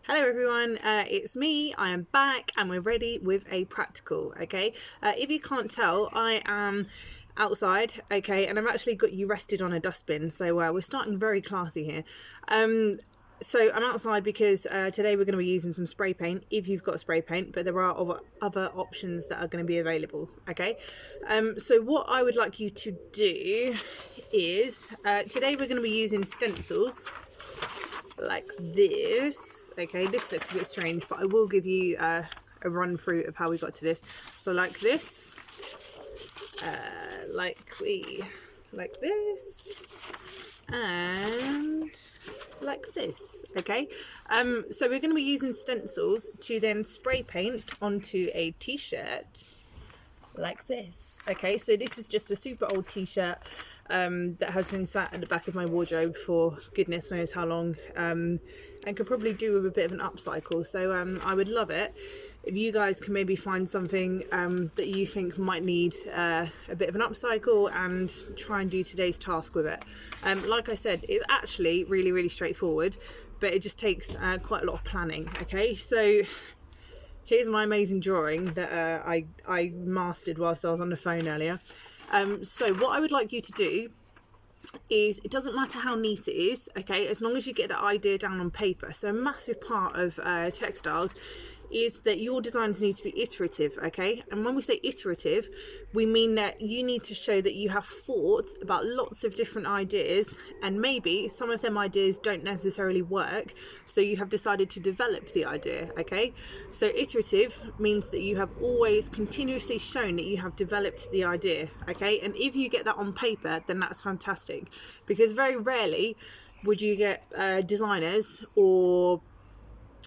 Hello everyone, it's me, I am back and we're ready with a practical, okay? If you can't tell, I am outside, okay, and I've actually got you rested on a dustbin, so we're starting very classy here. So I'm outside because today we're going to be using some spray paint, if you've got spray paint, but there are other options that are going to be available, okay? So what I would like you to do is, today we're going to be using stencils, like this. Okay, this looks a bit strange, but I will give you a run through of how we got to this. So like this, like this, and like this. Okay, so we're going to be using stencils to then spray paint onto a t-shirt like this. Okay, so this is just a super old t-shirt that has been sat at the back of my wardrobe for goodness knows how long, and could probably do with a bit of an upcycle. So I would love it if you guys can maybe find something that you think might need a bit of an upcycle and try and do today's task with it. Like I said, it's actually really straightforward, but it just takes quite a lot of planning. Okay, so here's my amazing drawing that I mastered whilst I was on the phone earlier. So what I would like you to do is, it doesn't matter how neat it is, okay, as long as you get the idea down on paper. So a massive part of textiles is that your designs need to be iterative, okay? And when we say iterative, we mean that you need to show that you have thought about lots of different ideas, and maybe some of them ideas don't necessarily work, so you have decided to develop the idea, okay? So iterative means that you have always continuously shown that you have developed the idea, okay? And if you get that on paper, then that's fantastic, because very rarely would you get designers, or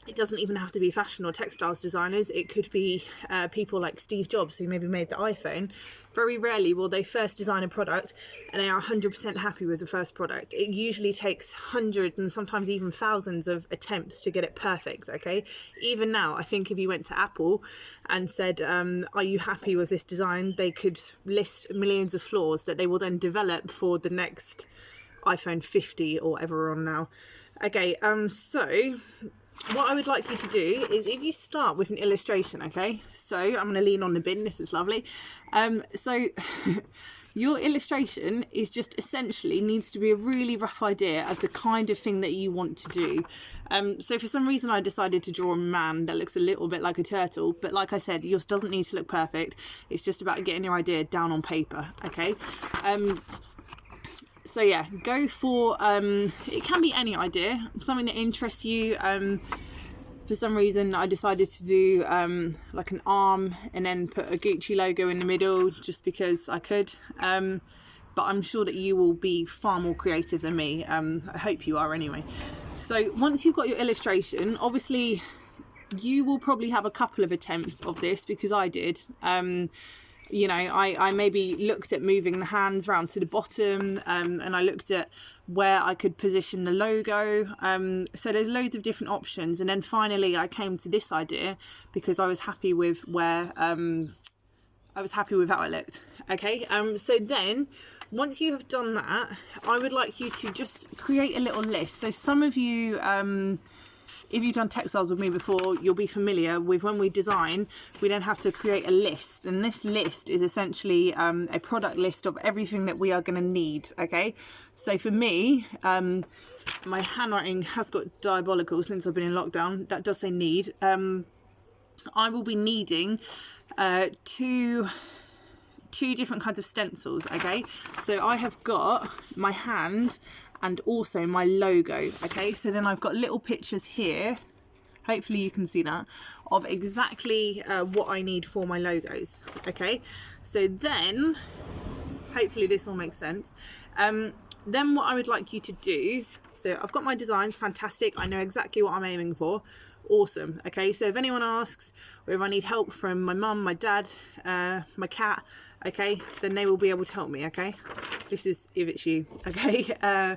it doesn't even have to be fashion or textiles designers, it could be people like Steve Jobs, who maybe made the iPhone. Very rarely will they first design a product and they are 100% happy with the first product. It usually takes hundreds and sometimes even thousands of attempts to get it perfect, okay? Even now, I think if you went to Apple and said, are you happy with this design? They could list millions of flaws that they will then develop for the next iPhone 50 or whatever we're on now. Okay, so what I would like you to do is, if you start with an illustration, okay, so I'm going to lean on the bin, this is lovely. So your illustration is just essentially needs to be a really rough idea of the kind of thing that you want to do. So for some reason I decided to draw a man that looks a little bit like a turtle, but like I said, yours doesn't need to look perfect. It's just about getting your idea down on paper, okay? So yeah, go for, it can be any idea, something that interests you. For some reason I decided to do like an arm and then put a Gucci logo in the middle just because I could. But I'm sure that you will be far more creative than me. I hope you are anyway. So once you've got your illustration, obviously you will probably have a couple of attempts of this, because I did. You know, I maybe looked at moving the hands round to the bottom, and I looked at where I could position the logo. So there's loads of different options, and then finally I came to this idea because I was happy with where how it looked. Okay, so then once you have done that, I would like you to just create a little list. So some of you, if you've done textiles with me before, you'll be familiar with when we design, we then have to create a list. And this list is essentially a product list of everything that we are going to need, okay? So for me, my handwriting has got diabolical since I've been in lockdown. That does say need. I will be needing two different kinds of stencils, okay? So I have got my hand and also my logo, okay? So then I've got little pictures here, hopefully you can see that, of exactly what I need for my logos, okay? So then, hopefully this all makes sense. Then what I would like you to do, so I've got my designs, fantastic, I know exactly what I'm aiming for, awesome, okay? So if anyone asks, or if I need help from my mum, my dad, my cat, okay, then they will be able to help me, okay? This is if it's you, okay? I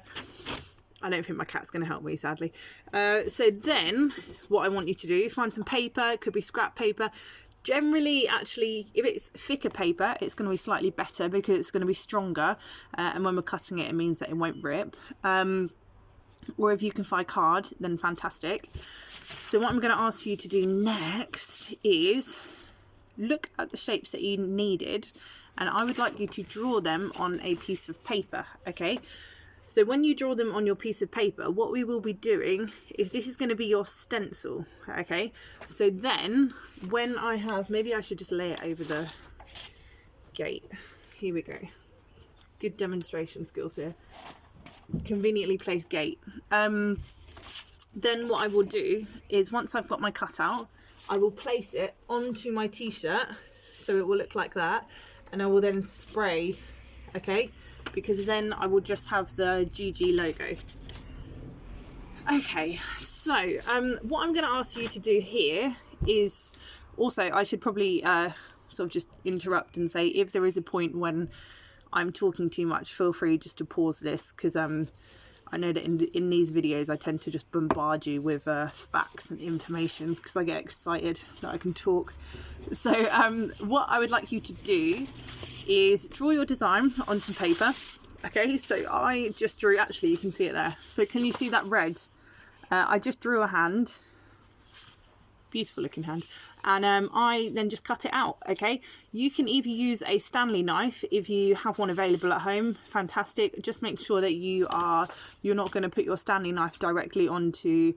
don't think my cat's going to help me, sadly. So then what I want you to do, find some paper, it could be scrap paper. Generally, actually, if it's thicker paper, it's going to be slightly better because it's going to be stronger, and when we're cutting it, it means that it won't rip. or if you can find card, then fantastic. So what I'm going to ask you to do next is look at the shapes that you needed, and I would like you to draw them on a piece of paper, okay? So when you draw them on your piece of paper, what we will be doing is this is going to be your stencil, okay? So then when I have, maybe I should just lay it over the gate. Here we go. Good demonstration skills here. Conveniently placed gate. Then what I will do is once I've got my cutout, I will place it onto my t-shirt so it will look like that, and I will then spray, okay, because then I will just have the GG logo. Okay, so what I'm going to ask you to do here is also, I should probably sort of just interrupt and say, if there is a point when I'm talking too much, feel free just to pause this, because I know that in these videos I tend to just bombard you with facts and information because I get excited that I can talk. So what I would like you to do is draw your design on some paper. Okay, so I just drew, actually you can see it there. So can you see that red? I just drew a hand. Beautiful looking hand, and I then just cut it out. Okay, you can either use a Stanley knife if you have one available at home, fantastic. Just make sure that you're not going to put your Stanley knife directly onto,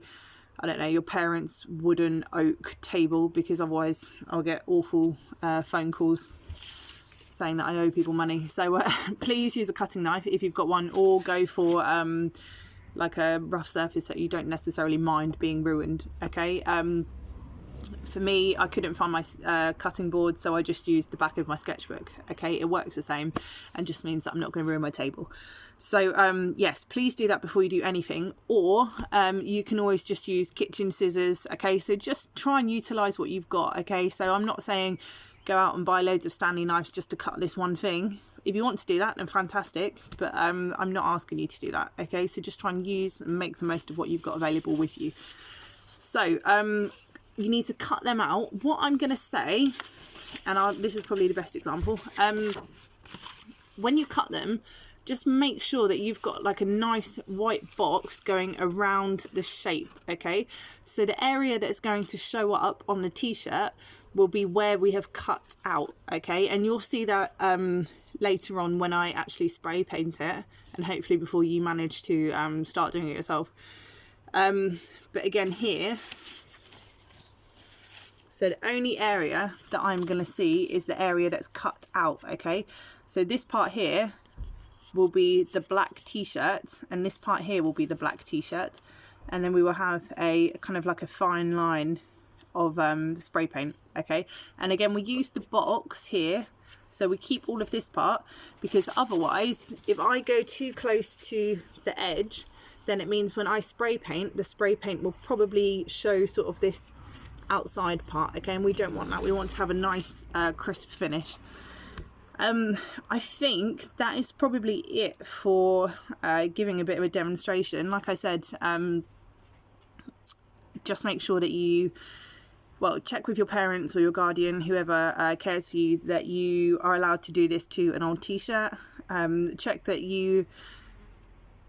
I don't know, your parents' wooden oak table, because otherwise I'll get awful phone calls saying that I owe people money. So please use a cutting knife if you've got one, or go for like a rough surface that you don't necessarily mind being ruined. Okay, for me, I couldn't find my cutting board, so I just used the back of my sketchbook. Okay, it works the same and just means that I'm not going to ruin my table. So yes, please do that before you do anything, or you can always just use kitchen scissors. Okay, so just try and utilize what you've got. Okay, so I'm not saying go out and buy loads of Stanley knives just to cut this one thing. If you want to do that, then fantastic, but I'm not asking you to do that. Okay, so just try and use and make the most of what you've got available with you. So you need to cut them out. What I'm going to say, and this is probably the best example, when you cut them, just make sure that you've got like a nice white box going around the shape, okay? So the area that's going to show up on the t-shirt will be where we have cut out, okay? And you'll see that later on when I actually spray paint it, and hopefully before you manage to start doing it yourself. But again here, so the only area that I'm going to see is the area that's cut out, okay? So this part here will be the black t-shirt, and this part here will be the black t-shirt, and then we will have a kind of like a fine line of spray paint, okay? And again, we use the box here, so we keep all of this part, because otherwise, if I go too close to the edge, then it means when I spray paint, the spray paint will probably show sort of this outside part, okay? And we don't want that. We want to have a nice crisp finish. I think that is probably it for giving a bit of a demonstration. Like I said, just make sure that you, well, check with your parents or your guardian, whoever cares for you, that you are allowed to do this to an old t-shirt. Check that you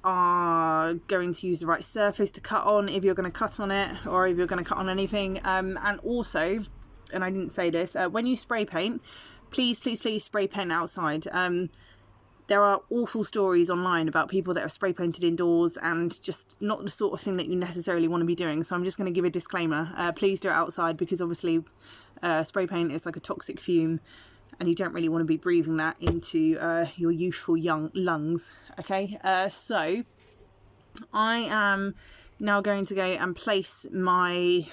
are going to use the right surface to cut on, if you're going to cut on it, or if you're going to cut on anything. And also, and I didn't say this, when you spray paint, please spray paint outside. There are awful stories online about people that have spray painted indoors, and just not the sort of thing that you necessarily want to be doing. So I'm just going to give a disclaimer. Please do it outside, because obviously spray paint is like a toxic fume, and you don't really want to be breathing that into your youthful young lungs. Okay, so I am now going to go and place my,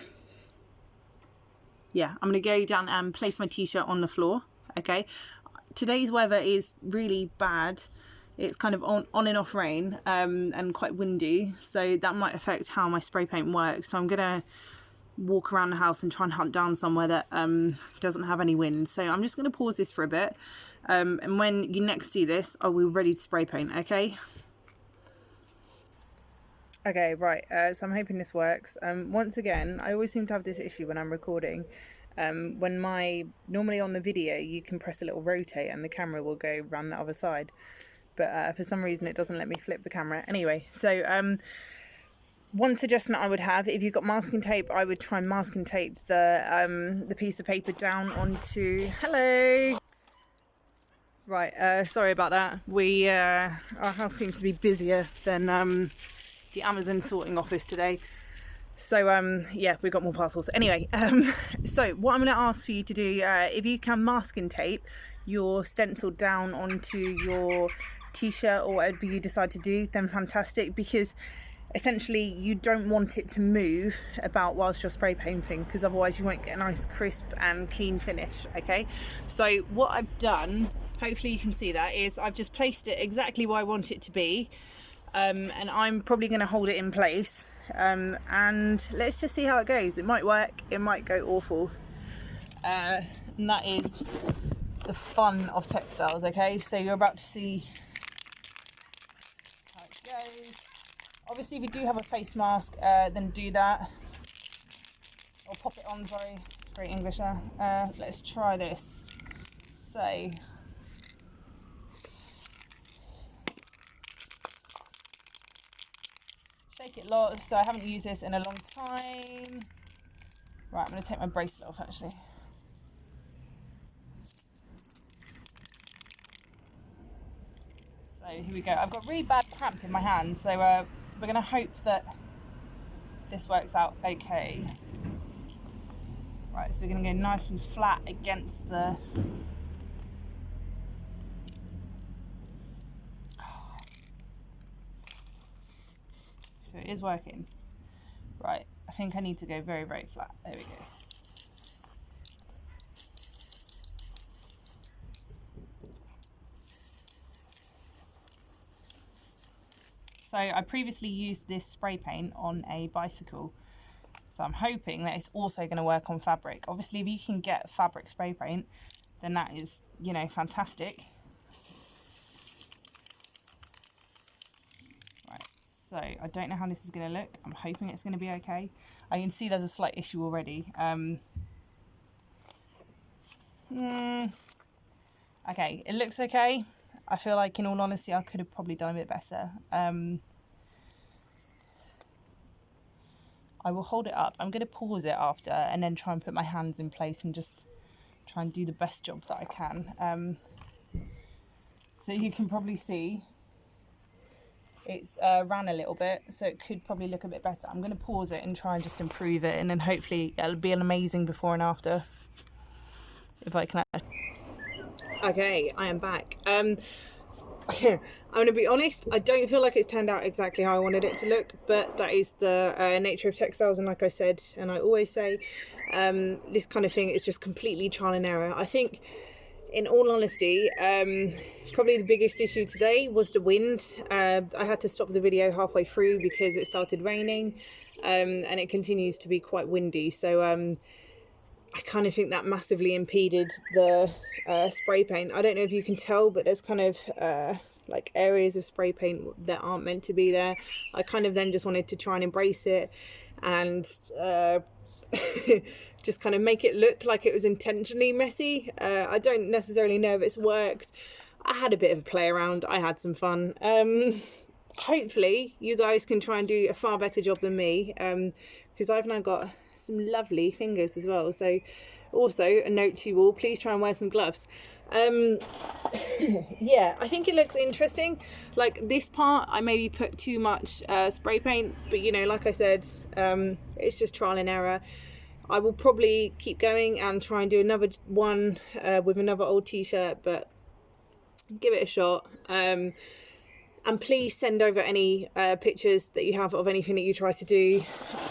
I'm going to go down and place my t-shirt on the floor. Okay, today's weather is really bad. It's kind of on and off rain, and quite windy, so that might affect how my spray paint works. So I'm gonna walk around the house and try and hunt down somewhere that doesn't have any wind. So I'm just going to pause this for a bit, and when you next see this, I will be ready to spray paint. Okay, right, so I'm hoping this works. Once again, I always seem to have this issue when I'm recording. Normally on the video you can press a little rotate and the camera will go around the other side, but for some reason it doesn't let me flip the camera. Anyway, so one suggestion I would have, if you've got masking tape, I would try and masking tape the piece of paper down onto... Hello! Right, sorry about that. Our house seems to be busier than the Amazon sorting office today. So, yeah, we've got more parcels. Anyway, so what I'm going to ask for you to do, if you can masking tape your stencil down onto your t-shirt or whatever you decide to do, then fantastic, because essentially you don't want it to move about whilst you're spray painting, because otherwise you won't get a nice crisp and clean finish. Okay, so what I've done, hopefully you can see that, is I've just placed it exactly where I want it to be, and I'm probably going to hold it in place, and let's just see how it goes. It might work, it might go awful, and that is the fun of textiles. Okay, so you're about to see how it goes. Obviously, if you do have a face mask, then do that. Or pop it on, sorry. Great English there. Let's try this. So, shake it lots. So I haven't used this in a long time. Right, I'm going to take my bracelet off actually. So here we go. I've got really bad cramp in my hand, so we're going to hope that this works out okay. Right, so we're going to go nice and flat against the... So it is working. Right, I think I need to go very, very flat. There we go. So I previously used this spray paint on a bicycle, so I'm hoping that it's also going to work on fabric. Obviously, if you can get fabric spray paint, then that is, you know, fantastic. Right, so I don't know how this is going to look. I'm hoping it's going to be okay. I can see there's a slight issue already. Okay, it looks okay. I feel like, in all honesty, I could have probably done a bit better. I will hold it up. I'm going to pause it after and then try and put my hands in place and just try and do the best job that I can. So you can probably see it's ran a little bit, so it could probably look a bit better. I'm going to pause it and try and just improve it, and then hopefully it'll be an amazing before and after. If I can... Okay, I am back. I'm going to be honest, I don't feel like it's turned out exactly how I wanted it to look, but that is the nature of textiles, and like I said, and I always say, this kind of thing is just completely trial and error. I think, in all honesty, probably the biggest issue today was the wind. I had to stop the video halfway through because it started raining, and it continues to be quite windy, so I kind of think that massively impeded the spray paint. I don't know if you can tell, but there's kind of like areas of spray paint that aren't meant to be there. I kind of then just wanted to try and embrace it and just kind of make it look like it was intentionally messy. I don't necessarily know if it's worked. I had a bit of a play around. I had some fun. Hopefully you guys can try and do a far better job than me, because I've now got some lovely fingers as well. So also a note to you all, please try and wear some gloves. Yeah, I think it looks interesting. Like this part, I maybe put too much spray paint, but you know, like I said, it's just trial and error. I will probably keep going and try and do another one with another old t-shirt, but give it a shot. And please send over any pictures that you have of anything that you try to do.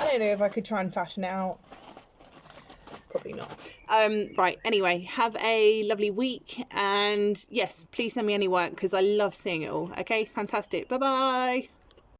I don't know if I could try and fashion it out. Probably not. Right, anyway, have a lovely week. And yes, please send me any work because I love seeing it all. Okay, fantastic. Bye-bye.